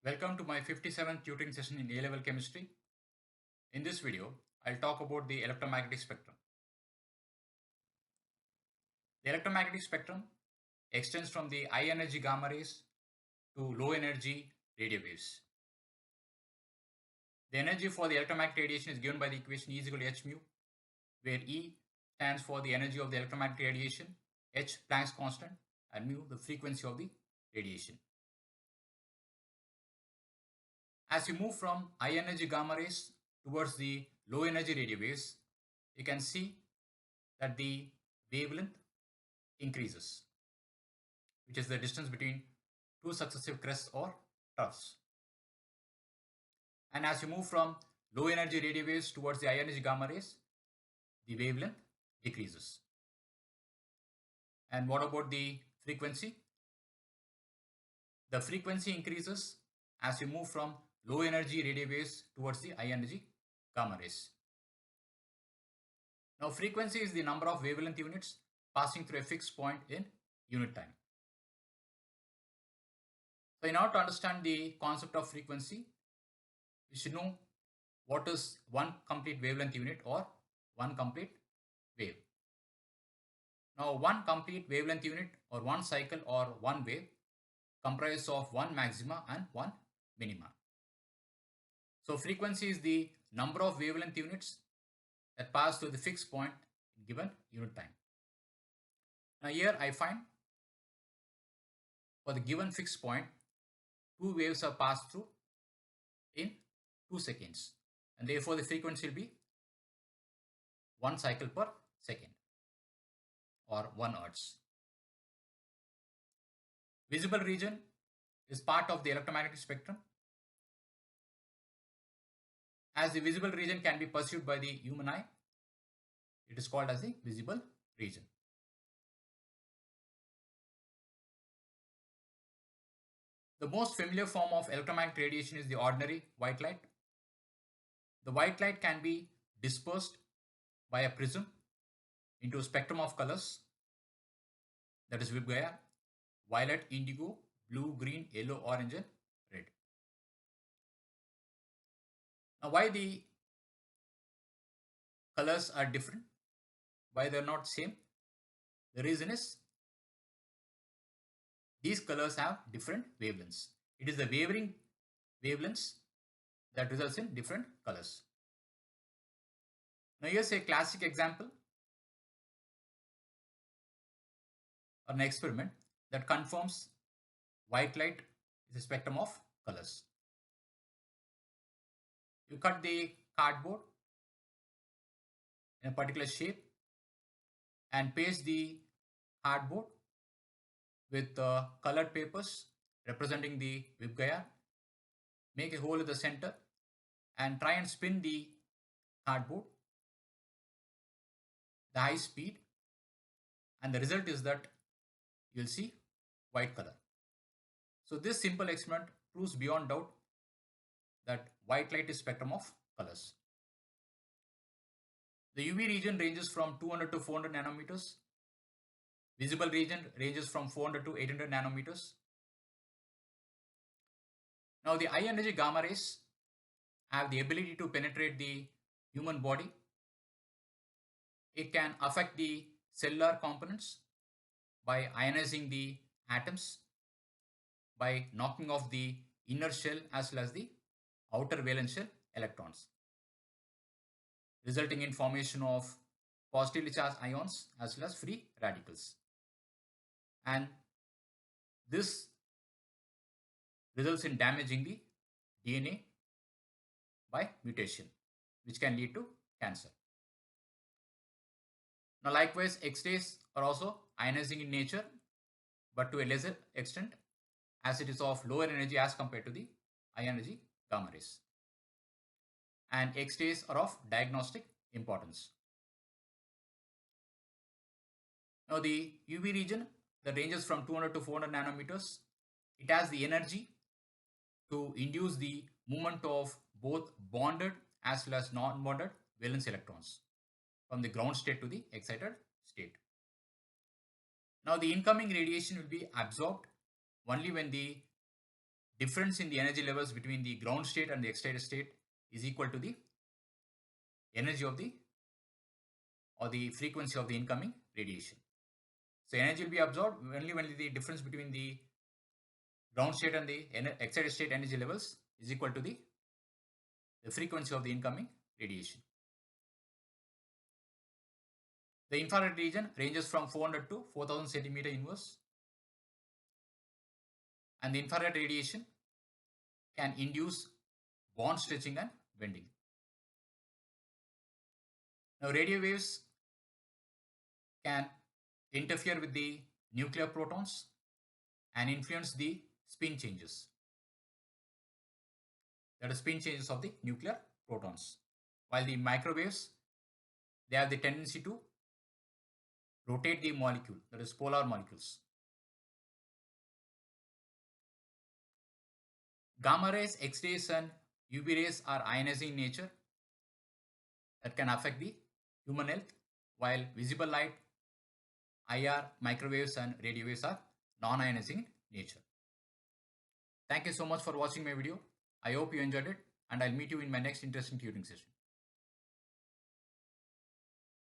Welcome to my 57th tutoring session in A-level chemistry. In this video, I'll talk about the electromagnetic spectrum. The electromagnetic spectrum extends from the high energy gamma rays to low energy radio waves. The energy for the electromagnetic radiation is given by the equation E is equal to h mu, where E stands for the energy of the electromagnetic radiation, h Planck's constant, and mu the frequency of the radiation. As you move from high energy gamma rays towards the low energy radio waves, you can see that the wavelength increases, which is the distance between two successive crests or troughs. And as you move from low energy radio waves towards the high energy gamma rays, the wavelength decreases. And what about the frequency? The frequency increases as you move from low energy radio waves towards the high energy gamma rays. Now, frequency is the number of wavelength units passing through a fixed point in unit time. So in order to understand the concept of frequency, we should know what is one complete wavelength unit or one complete wave. Now, one complete wavelength unit or one cycle or one wave comprises of one maxima and one minima. So frequency is the number of wavelength units that pass through the fixed point in given unit time. Now here I find for the given fixed point, two waves are passed through in 2 seconds, and therefore the frequency will be 1 cycle per second or 1 hertz. Visible region is part of the electromagnetic spectrum. As the visible region can be perceived by the human eye, it is called as the visible region. The most familiar form of electromagnetic radiation is the ordinary white light. The white light can be dispersed by a prism into a spectrum of colors, that is Vibgaya, violet, indigo, blue, green, yellow, orange, and red. Now, why the colors are different? Why they are not same? The reason is these colors have different wavelengths. It is the wavering wavelengths that results in different colors. Now here's a classic example or an experiment that confirms white light is a spectrum of colors. You cut the cardboard in a particular shape and paste the cardboard with colored papers representing the Vibgaya. Make a hole in the center and try and spin the cardboard the high speed, and the result is that you'll see white color. So this simple experiment proves beyond doubt that white light is spectrum of colors. The UV region ranges from 200 to 400 nanometers. Visible region ranges from 400 to 800 nanometers. Now the high energy gamma rays have the ability to penetrate the human body. It can affect the cellular components by ionizing the atoms, by knocking off the inner shell as well as the outer valence shell electrons, resulting in formation of positively charged ions as well as free radicals. And this results in damaging the DNA by mutation, which can lead to cancer. Now likewise, X-rays are also ionizing in nature, but to a lesser extent, as it is of lower energy as compared to the high energy gamma rays. And X-rays are of diagnostic importance. Now the UV region that ranges from 200 to 400 nanometers, it has the energy to induce the movement of both bonded as well as non-bonded valence electrons from the ground state to the excited state. Now the incoming radiation will be absorbed only when the difference in the energy levels between the ground state and the excited state is equal to the energy of the or the frequency of the incoming radiation. So energy will be absorbed only when the difference between the ground state and the excited state energy levels is equal to the frequency of the incoming radiation. The infrared region ranges from 400 to 4000 centimeter inverse, and the infrared radiation can induce bond stretching and bending. Now radio waves can interfere with the nuclear protons and influence the spin changes. That is spin changes of the nuclear protons. While the microwaves, they have the tendency to rotate the molecule, that is polar molecules. Gamma rays, X-rays and UV rays are ionizing in nature that can affect the human health, while visible light, IR, microwaves and radio waves are non-ionizing in nature. Thank you so much for watching my video. I hope you enjoyed it, and I'll meet you in my next interesting tutoring session.